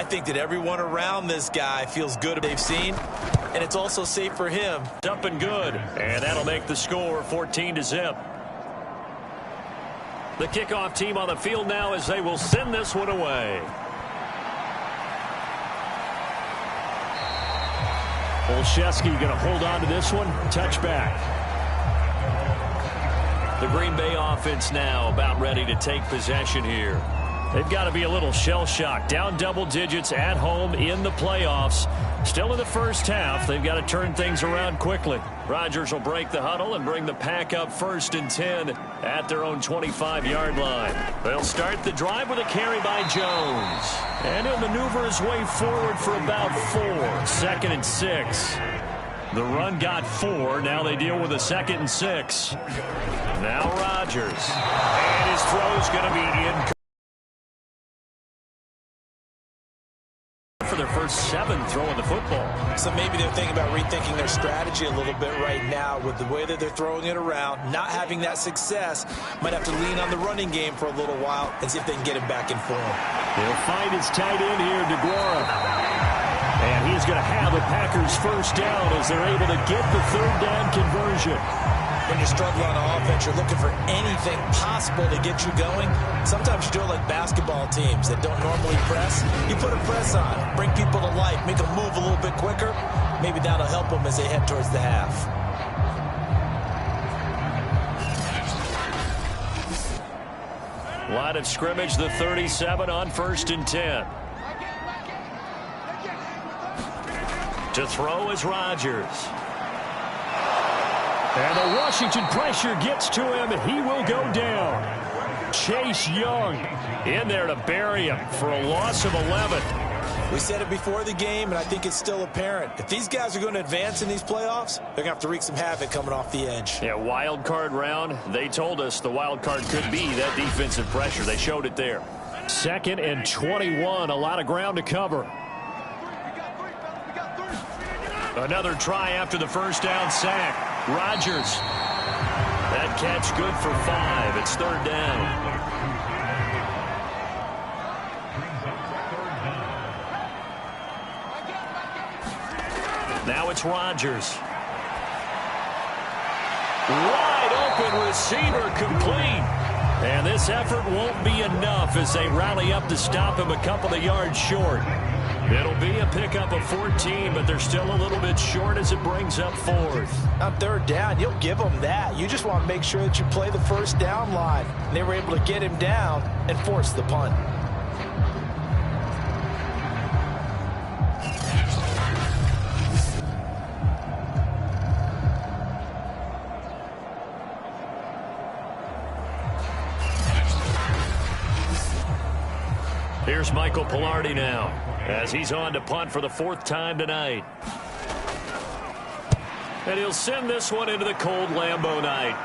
I think that everyone around this guy feels good what they've seen, and it's also safe for him. Up and good, and that'll make the score 14-0. The kickoff team on the field now as they will send this one away. Olszewski going to hold on to this one. Touchback. The Green Bay offense now about ready to take possession here. They've got to be a little shell-shocked. Down double digits at home in the playoffs. Still in the first half. They've got to turn things around quickly. Rodgers will break the huddle and bring the pack up 1st and 10 at their own 25-yard line. They'll start the drive with a carry by Jones. And he'll maneuver his way forward for about 4. 2nd and 6. The run got 4. Now they deal with a 2nd and 6. Now Rodgers. And his throw's going to be incomplete. For their first 7 throwing the football. So maybe they're thinking about rethinking their strategy a little bit right now with the way that they're throwing it around, not having that success. Might have to lean on the running game for a little while and see if they can get him back in form. He'll find his tight end here, DeGuara. And he's going to have the Packers first down as they're able to get the 3rd down conversion. When you struggle on offense, you're looking for anything possible to get you going. Sometimes you do it like basketball teams that don't normally press. You put a press on, bring people to life, make them move a little bit quicker. Maybe that'll help them as they head towards the half. Line of scrimmage, the 37 on 1st and 10. To throw is Rodgers. And the Washington pressure gets to him, and he will go down. Chase Young in there to bury him for a loss of 11. We said it before the game, and I think it's still apparent. If these guys are going to advance in these playoffs, they're going to have to wreak some havoc coming off the edge. Yeah, wild card round. They told us the wild card could be that defensive pressure. They showed it there. 2nd and 21, a lot of ground to cover. Another try after the first down sack. Rodgers. That catch good for 5. It's 3rd down. Now it's Rodgers. Wide open receiver complete. And this effort won't be enough as they rally up to stop him a couple of yards short. It'll be a pickup of 14, but they're still a little bit short as it brings up 4th. On 3rd down, you'll give them that. You just want to make sure that you play the first down line. And they were able to get him down and force the punt. Here's Michael Pilardi now as he's on to punt for the 4th time tonight. And he'll send this one into the cold Lambeau night.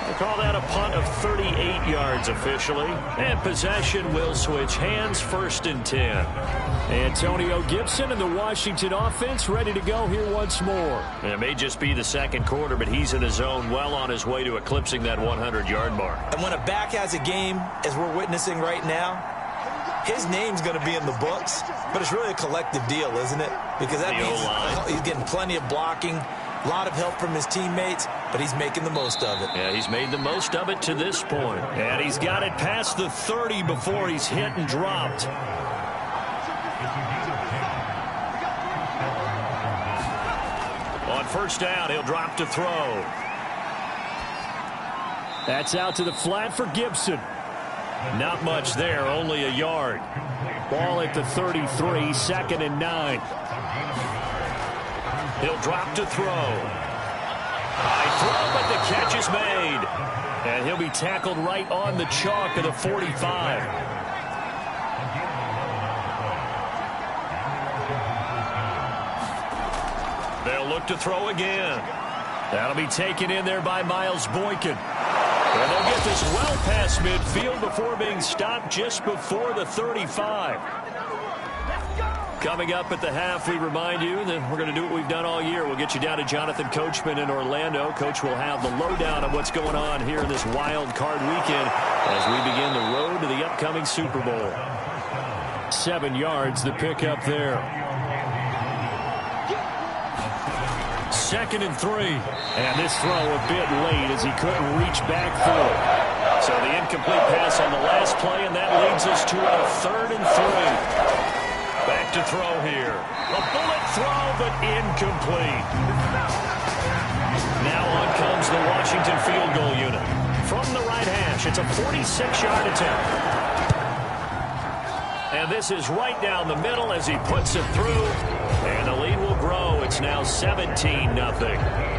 They call that a punt of 38 yards officially. And possession will switch hands, 1st and 10. Antonio Gibson and the Washington offense ready to go here once more. And it may just be the 2nd quarter, but he's in his zone, well on his way to eclipsing that 100-yard mark. And when a back has a game, as we're witnessing right now, his name's going to be in the books, but it's really a collective deal, isn't it? Because that means he's getting plenty of blocking, a lot of help from his teammates, but he's making the most of it. Yeah, he's made the most of it to this point. And he's got it past the 30 before he's hit and dropped. On 1st down, he'll drop to throw. That's out to the flat for Gibson. Not much there, only a yard. Ball at the 33, 2nd and 9. He'll drop to throw. High throw, but the catch is made. And he'll be tackled right on the chalk of the 45. They'll look to throw again. That'll be taken in there by Miles Boykin. And they'll get this well past midfield before being stopped just before the 35. Coming up at the half, we remind you that we're going to do what we've done all year. We'll get you down to Jonathan Coachman in Orlando. Coach will have the lowdown on what's going on here in this wild card weekend as we begin the road to the upcoming Super Bowl. 7 yards, the pickup there. 2nd and 3. And this throw a bit late as he couldn't reach back for it. So the incomplete pass on the last play, and that leads us to a 3rd and 3. Back to throw here. A bullet throw, but incomplete. Now on comes the Washington field goal unit. From the right hash, it's a 46-yard attempt. And this is right down the middle as he puts it through. And the lead will grow. It's now 17-0.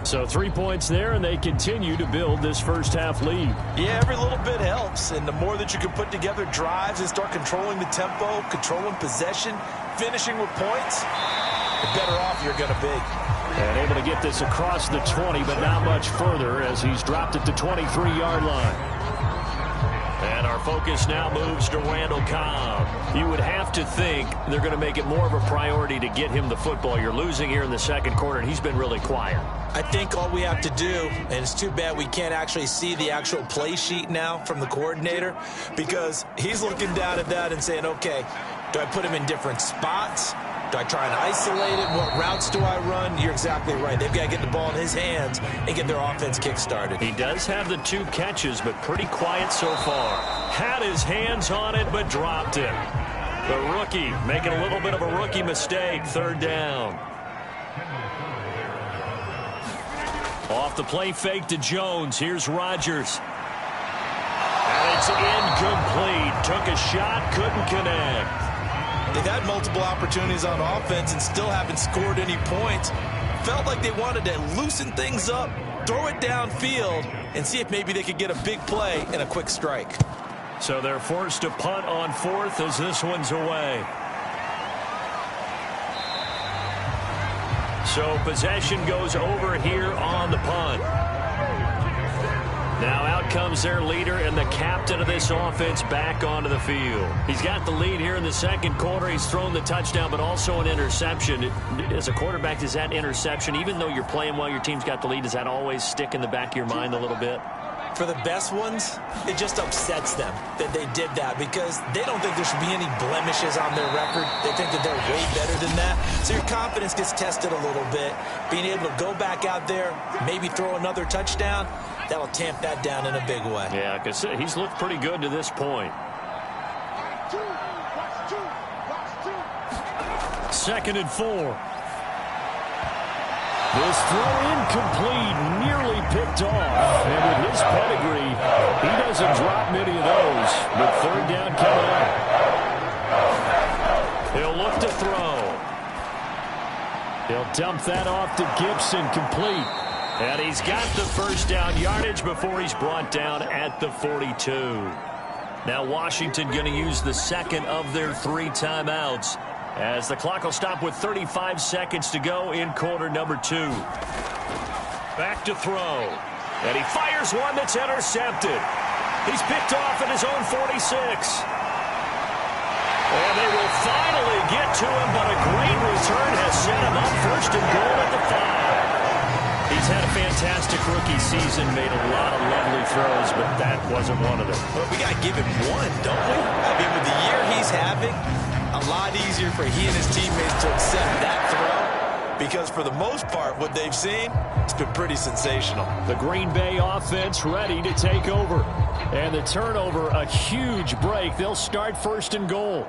So 3 points there, and they continue to build this first half lead. Yeah, every little bit helps, and the more that you can put together drives and start controlling the tempo, controlling possession, finishing with points, the better off you're going to be. And able to get this across the 20, but not much further as he's dropped at the 23-yard line. And our focus now moves to Randall Cobb. You would have to think they're going to make it more of a priority to get him the football. You're losing here in the second quarter, and he's been really quiet. I think all we have to do, and it's too bad we can't actually see the actual play sheet now from the coordinator, because he's looking down at that and saying, okay, do I put him in different spots? Do I try and isolate it? What routes do I run? You're exactly right. They've got to get the ball in his hands and get their offense kick-started. He does have the 2 catches, but pretty quiet so far. Had his hands on it, but dropped it. The rookie making a little bit of a rookie mistake. 3rd down. Off the play fake to Jones. Here's Rodgers. And it's incomplete. Took a shot, couldn't connect. They've had multiple opportunities on offense and still haven't scored any points. Felt like they wanted to loosen things up, throw it downfield, and see if maybe they could get a big play and a quick strike. So they're forced to punt on 4th as this one's away. So possession goes over here on the punt. Now out comes their leader and the captain of this offense back onto the field. He's got the lead here in the second quarter. He's thrown the touchdown, but also an interception. As a quarterback, does that interception, even though you're playing while your team's got the lead, does that always stick in the back of your mind a little bit? For the best ones, it just upsets them that they did that because they don't think there should be any blemishes on their record. They think that they're way better than that. So your confidence gets tested a little bit. Being able to go back out there, maybe throw another touchdown, that'll tamp that down in a big way. Yeah, because he's looked pretty good to this point. 2nd and 4. This throw incomplete, nearly picked off. And with his pedigree, he doesn't drop many of those. But 3rd down coming up. He'll look to throw. He'll dump that off to Gibson, complete. And he's got the 1st down yardage before he's brought down at the 42. Now Washington going to use the 2nd of their 3 timeouts, as the clock will stop with 35 seconds to go in quarter number 2. Back to throw. And he fires one that's intercepted. He's picked off at his own 46. And they will finally get to him, but a great return has set him up 1st and goal at the 5. He's had a fantastic rookie season, made a lot of lovely throws, but that wasn't one of them. But we got to give him one, don't we? I mean, with the year he's having, a lot easier for he and his teammates to accept that throw, because for the most part, what they've seen, it's been pretty sensational. The Green Bay offense ready to take over. And the turnover, a huge break. They'll start 1st and goal.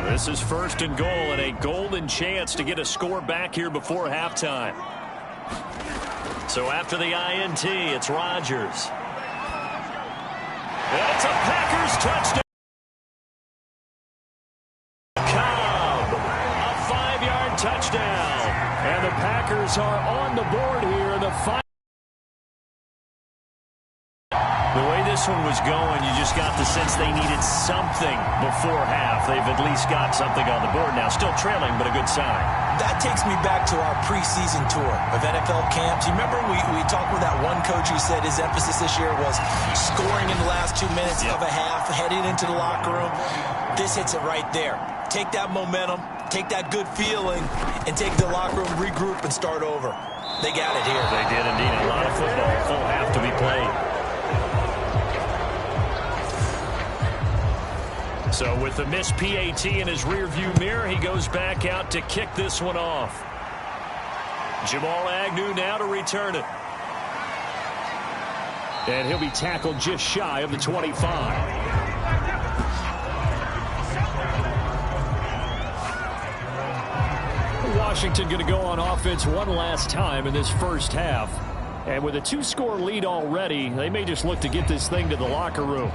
This is 1st and goal and a golden chance to get a score back here before halftime. So after the INT, it's Rodgers. And it's a Packers touchdown. Cobb, a 5-yard touchdown. And the Packers are on the board here in the final. The way this this one was going, you just got the sense they needed something before half. They've at least got something on the board now. Still trailing, but a good sign. That takes me back to our preseason tour of NFL camps. You remember we talked with that one coach who said his emphasis this year was scoring in the last 2 minutes of a half, heading into the locker room. This hits it right there. Take that momentum, take that good feeling, and take the locker room, regroup, and start over. They got it here. They did indeed. A lot of football, full half to be played. So with the missed PAT in his rearview mirror, he goes back out to kick this one off. Jamal Agnew now to return it. And he'll be tackled just shy of the 25. Washington going to go on offense one last time in this first half. And with a 2-score lead already, they may just look to get this thing to the locker room.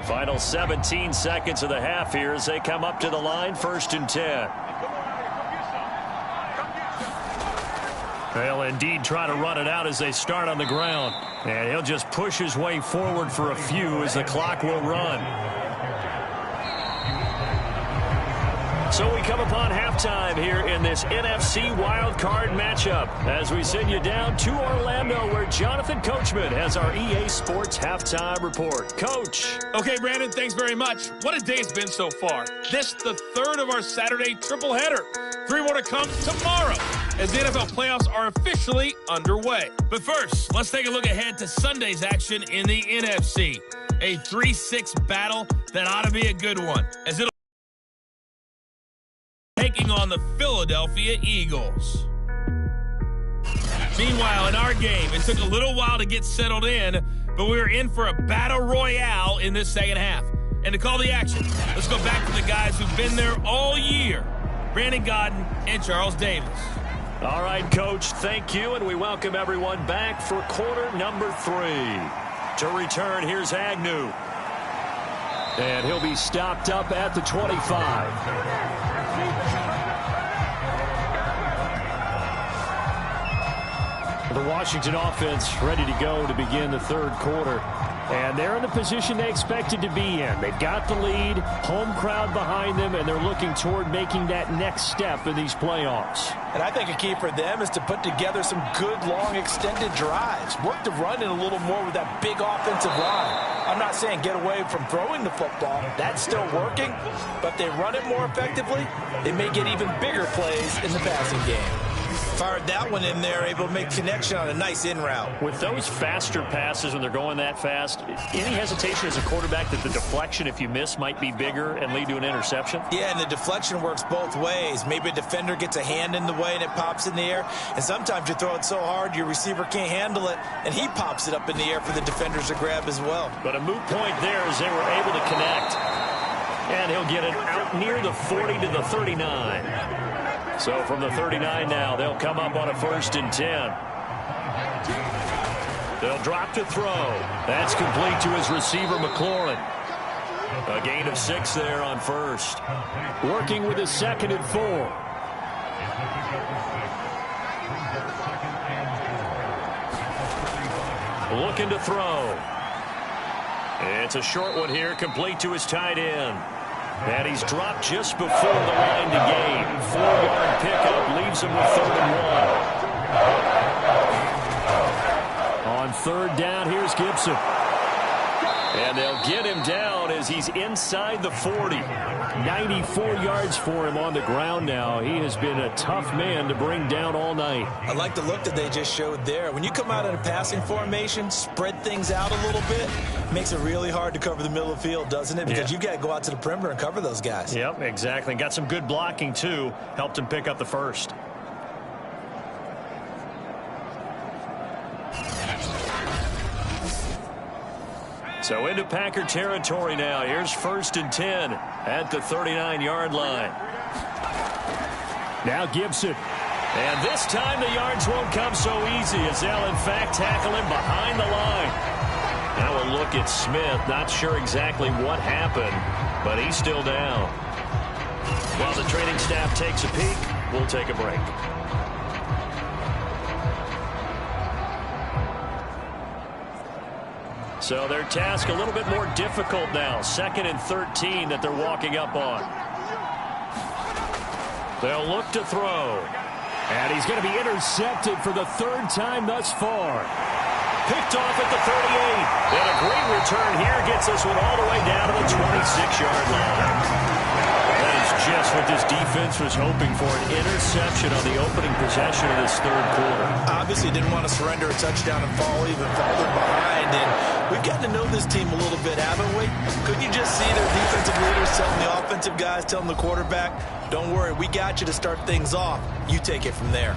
Final 17 seconds of the half here as they come up to the line, 1st and 10. They'll indeed try to run it out as they start on the ground. And he'll just push his way forward for a few as the clock will run. So we come upon halftime here in this NFC wildcard matchup as we send you down to Orlando where Jonathan Coachman has our EA Sports halftime report. Coach. Okay, Brandon, thanks very much. What a day it's been so far. This the third of our Saturday triple header. 3 more to come tomorrow as the NFL playoffs are officially underway. But first, let's take a look ahead to Sunday's action in the NFC. A 3-6 battle that ought to be a good one as it'll taking on the Philadelphia Eagles. Meanwhile, in our game, it took a little while to get settled in, but we were in for a battle royale in this second half. And to call the action, let's go back to the guys who've been there all year, Brandon Godden and Charles Davis. All right, Coach, thank you, and we welcome everyone back for quarter number 3. To return, here's Agnew. And he'll be stopped up at the 25. The Washington offense ready to go to begin the third quarter. And they're in the position they expected to be in. They've got the lead, home crowd behind them, and they're looking toward making that next step in these playoffs. And I think a key for them is to put together some good, long, extended drives. Work the run in a little more with that big offensive line. I'm not saying get away from throwing the football. That's still working. But if they run it more effectively, they may get even bigger plays in the passing game. Fired that one in there, able to make connection on a nice in route. With those faster passes when they're going that fast, any hesitation as a quarterback that the deflection, if you miss, might be bigger and lead to an interception? Yeah, and the deflection works both ways. Maybe a defender gets a hand in the way and it pops in the air. And sometimes you throw it so hard your receiver can't handle it, and he pops it up in the air for the defenders to grab as well. But a moot point there as they were able to connect. And he'll get it out near the 40 to the 39. So from the 39 now, they'll come up on a 1st and 10. They'll drop to throw. That's complete to his receiver, McLaurin. A gain of 6 there on 1st. Working with his 2nd and 4. Looking to throw. It's a short one here, complete to his tight end. And he's dropped just before the line to gain. 4-yard pickup leaves him with 3rd and 1. On 3rd down, here's Gibson. And they'll get him down as he's inside the 40. 94 yards for him on the ground now. He has been a tough man to bring down all night. I like the look that they just showed there. When you come out in a passing formation, spread things out a little bit, makes it really hard to cover the middle of the field, doesn't it? Because you've got to go out to the perimeter and cover those guys. Yep, exactly. Got some good blocking, too. Helped him pick up the 1st. So into Packer territory now. Here's 1st and 10 at the 39-yard line. Now Gibson. And this time the yards won't come so easy as they'll, in fact, tackle him behind the line. Now a look at Smith. Not sure exactly what happened, but he's still down. While the training staff takes a peek, we'll take a break. So their task a little bit more difficult now. 2nd and 13 that they're walking up on. They'll look to throw. And he's going to be intercepted for the 3rd time thus far. Picked off at the 38. And a great return here gets us one all the way down to the 26-yard line. That is just what this defense was hoping for, an interception on the opening possession of this 3rd quarter. Obviously didn't want to surrender a touchdown and fall even farther behind. And we've gotten to know this team a little bit, haven't we? Couldn't you just see their defensive leaders telling the offensive guys, telling the quarterback, don't worry, we got you to start things off. You take it from there.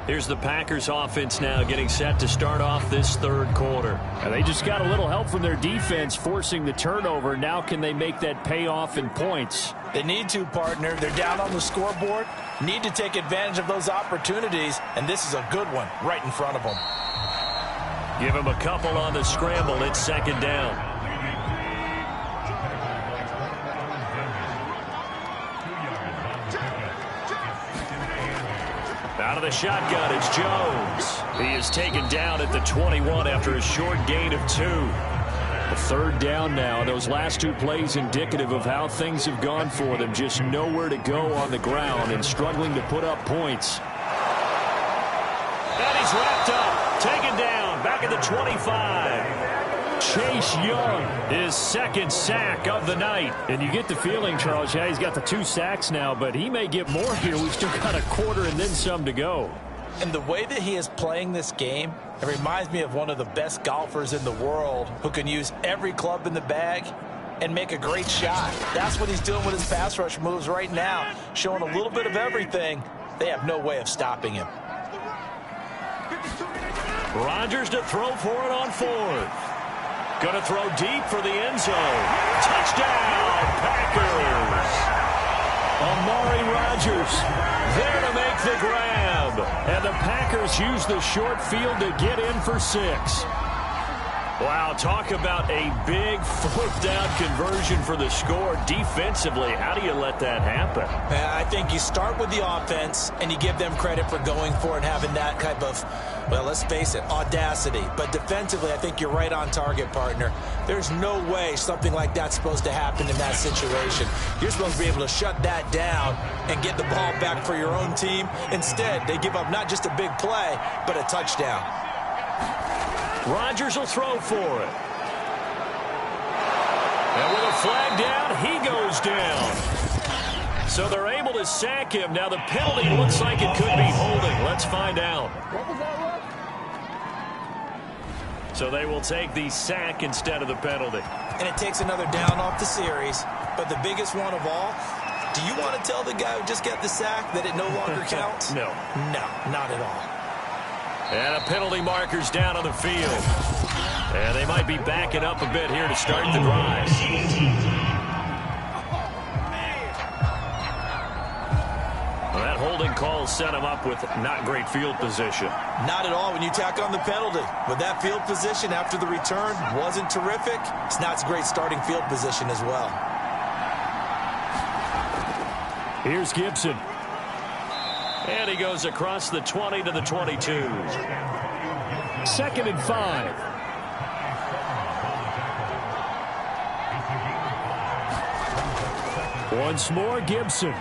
Here's the Packers offense now getting set to start off this 3rd quarter. And they just got a little help from their defense forcing the turnover. Now can they make that pay off in points? They need to, partner. They're down on the scoreboard. Need to take advantage of those opportunities, and this is a good one right in front of them. Give him a couple on the scramble. It's 2nd down. Out of the shotgun, it's Jones. He is taken down at the 21 after a short gain of 2. A 3rd down now. Those last 2 plays indicative of how things have gone for them. Just nowhere to go on the ground and struggling to put up points. And he's wrapped up. Taken down. Back at the 25. Chase Young, his 2nd sack of the night. And you get the feeling, Charles, yeah, he's got the 2 sacks now, but he may get more here. We've still got a quarter and then some to go. And the way that he is playing this game, it reminds me of one of the best golfers in the world who can use every club in the bag and make a great shot. That's what he's doing with his pass rush moves right now, showing a little bit of everything. They have no way of stopping him. Rodgers to throw for it on 4th. Going to throw deep for the end zone. Touchdown, Packers. Amari Rodgers there to make the grab. And the Packers use the short field to get in for 6. Wow, talk about a big 4th down conversion for the score. Defensively, how do you let that happen? I think you start with the offense and you give them credit for going for it and having that type of, well, let's face it, audacity. But defensively, I think you're right on target, partner. There's no way something like that's supposed to happen in that situation. You're supposed to be able to shut that down and get the ball back for your own team. Instead, they give up not just a big play, but a touchdown. Rodgers will throw for it. And with a flag down, he goes down. So they're able to sack him. Now the penalty looks like it could be holding. Let's find out. So they will take the sack instead of the penalty. And it takes another down off the series. But the biggest one of all, do you want to tell the guy who just got the sack that it no longer counts? No. No, not at all. And a penalty marker's down on the field. And they might be backing up a bit here to start the drive. Well, that holding call set him up with not great field position. Not at all when you tack on the penalty. With that field position after the return wasn't terrific, it's not a great starting field position as well. Here's Gibson. And he goes across the 20 to the 22. 2nd and 5. Once more, Gibson.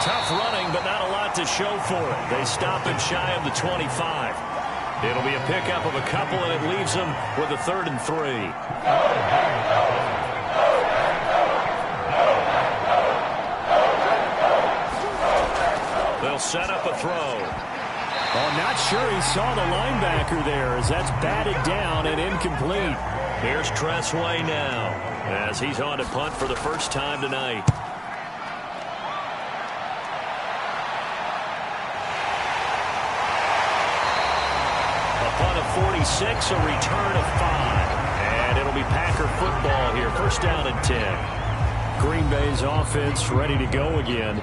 Tough running, but not a lot to show for it. They stop him shy of the 25. It'll be a pickup of a couple, and it leaves them with a 3rd and 3. They'll set up a throw. Oh, not sure he saw the linebacker there as that's batted down and incomplete. Here's Tressway now as he's on to punt for the first time tonight. A punt of 46, a return of 5. And it'll be Packer football here. 1st down and 10. Green Bay's offense ready to go again.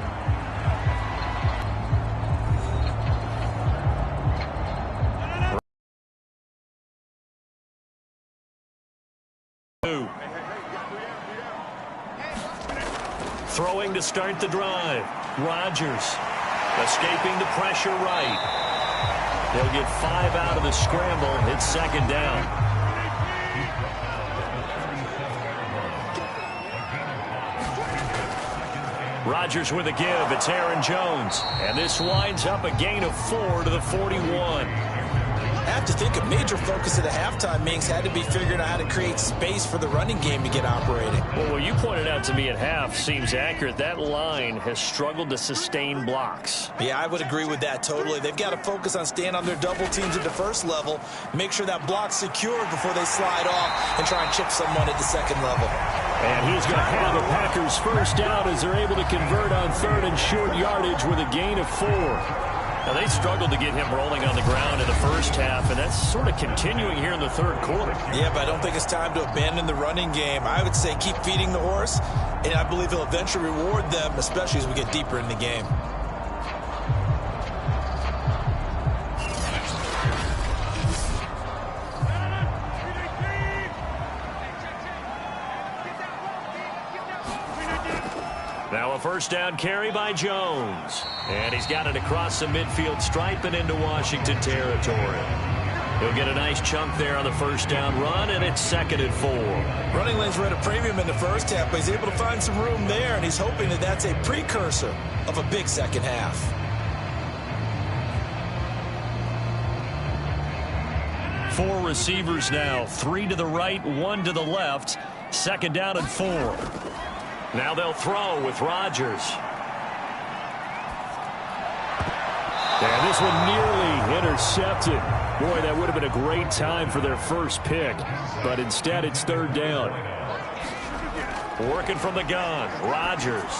Throwing to start the drive. Rodgers escaping the pressure right. He'll get 5 out of the scramble. It's 2nd down. Rodgers with a give. It's Aaron Jones. And this winds up a gain of 4 to the 41. I have to think a major focus of the halftime Minks had to be figuring out how to create space for the running game to get operating. Well, what you pointed out to me at half seems accurate. That line has struggled to sustain blocks. Yeah, I would agree with that totally. They've got to focus on staying on their double teams at the first level, make sure that block's secured before they slide off and try and chip someone at the second level. And he's going to have the Packers first down as they're able to convert on third and short yardage with a gain of 4. Now, they struggled to get him rolling on the ground in the first half, and that's sort of continuing here in the third quarter. Yeah, but I don't think it's time to abandon the running game. I would say keep feeding the horse, and I believe he'll eventually reward them, especially as we get deeper in the game. Now a first down carry by Jones. And he's got it across the midfield stripe and into Washington territory. He'll get a nice chunk there on the first down run, and it's 2nd and 4. Running lanes were at a premium in the first half, but he's able to find some room there, and he's hoping that that's a precursor of a big second half. Four receivers now, 3 to the right, 1 to the left. 2nd down and 4. Now they'll throw with Rodgers. And this one nearly intercepted. Boy, that would have been a great time for their first pick. But instead, it's 3rd down. Working from the gun, Rodgers.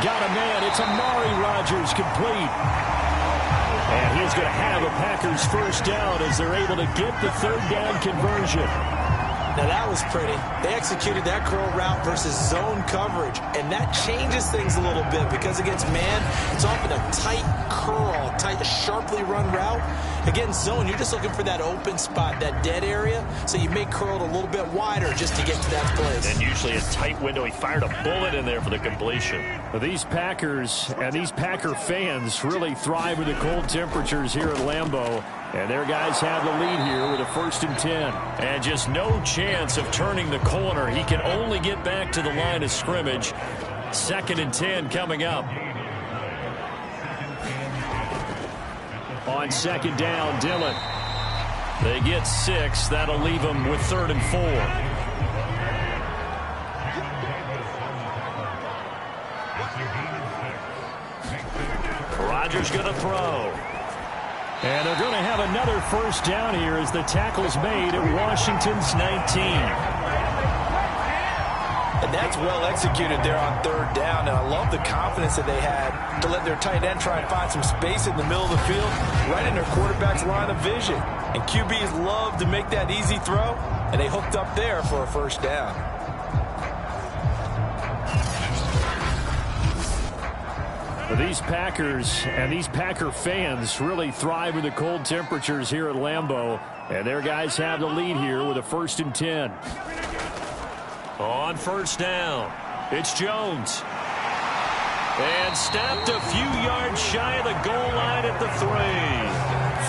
Got a man. It's Amari Rodgers, complete. And he's going to have a Packers first down as they're able to get the 3rd down conversion. Now that was pretty. They executed that curl route versus zone coverage, and that changes things a little bit because against man, it's often a tight curl, tight, sharply run route. Against zone, you're just looking for that open spot, that dead area, so you make curl a little bit wider just to get to that place. And usually a tight window. He fired a bullet in there for the completion. Well, these Packers and these Packer fans really thrive with the cold temperatures here at Lambeau. And their guys have the lead here with a 1st and 10. And just no chance of turning the corner. He can only get back to the line of scrimmage. 2nd and 10 coming up. On 2nd down, Dillon. They get 6. That'll leave them with 3rd and 4. Rodgers going to throw. And they're going to have another first down here as the tackle's made at Washington's 19. And that's well executed there on 3rd down. And I love the confidence that they had to let their tight end try and find some space in the middle of the field, right in their quarterback's line of vision. And QBs love to make that easy throw, and they hooked up there for a first down. These Packers and these Packer fans really thrive with the cold temperatures here at Lambeau. And their guys have the lead here with a 1st and 10. On first down, it's Jones. And snapped a few yards shy of the goal line at the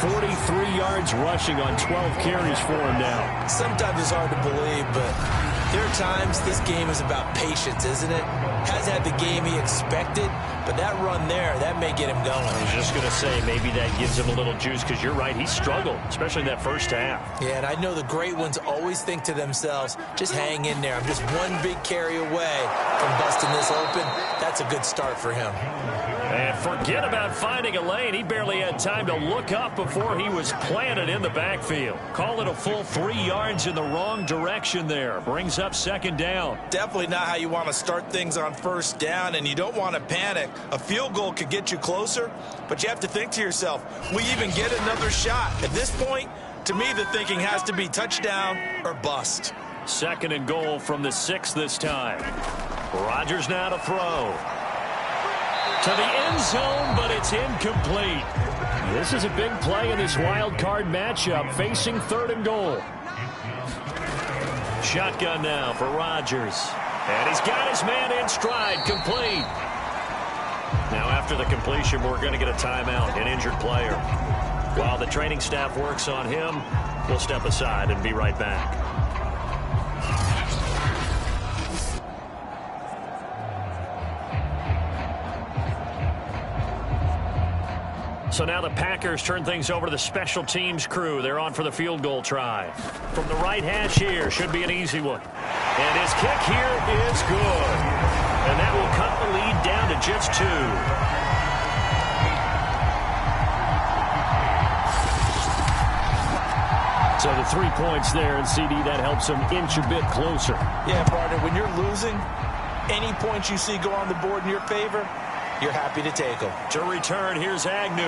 3. 43 yards rushing on 12 carries for him now. Sometimes it's hard to believe, but there are times this game is about patience, isn't it? Has had the game he expected, but that run there, that may get him going. I was just going to say, maybe that gives him a little juice, because you're right, he struggled, especially in that first half. Yeah, and I know the great ones always think to themselves, just hang in there. I'm just one big carry away from busting this open. That's a good start for him. And forget about finding a lane. He barely had time to look up before he was planted in the backfield. Call it a full 3 yards in the wrong direction there. Brings up 2nd down. Definitely not how you want to start things on first down, and you don't want to panic. A field goal could get you closer, but you have to think to yourself, we even get another shot. At this point, to me, the thinking has to be touchdown or bust. 2nd and goal from the 6 this time. Rodgers now to throw. To the end zone, but it's incomplete. This is a big play in this wild card matchup, facing 3rd and goal. Shotgun now for Rodgers. And he's got his man in stride, complete. Now after the completion, we're going to get a timeout, an injured player. While the training staff works on him, we'll step aside and be right back. So now the Packers turn things over to the special teams crew. They're on for the field goal try. From the right hash here, should be an easy one. And his kick here is good. And that will cut the lead down to just 2. So the 3 points there, and CD, that helps him inch a bit closer. Yeah, partner, when you're losing, any points you see go on the board in your favor, you're happy to take them. To return, here's Agnew.